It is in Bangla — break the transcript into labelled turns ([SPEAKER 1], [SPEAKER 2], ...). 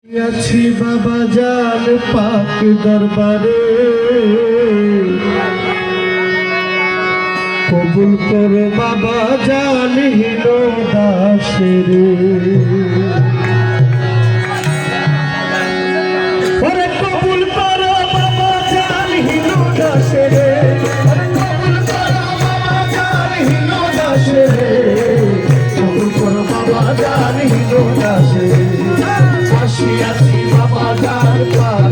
[SPEAKER 1] আছি বাবা জান পাক দরবারে, কবুল করো বাবা জান হীন দাসেরে। ওরে কবুল করো বাবা জান হীন দাসেরে, কবুল করো বাবা জান হীন দাসেরে, কবুল করো বাবা জান হীন দাসেরে। আসি বাবা জান পাক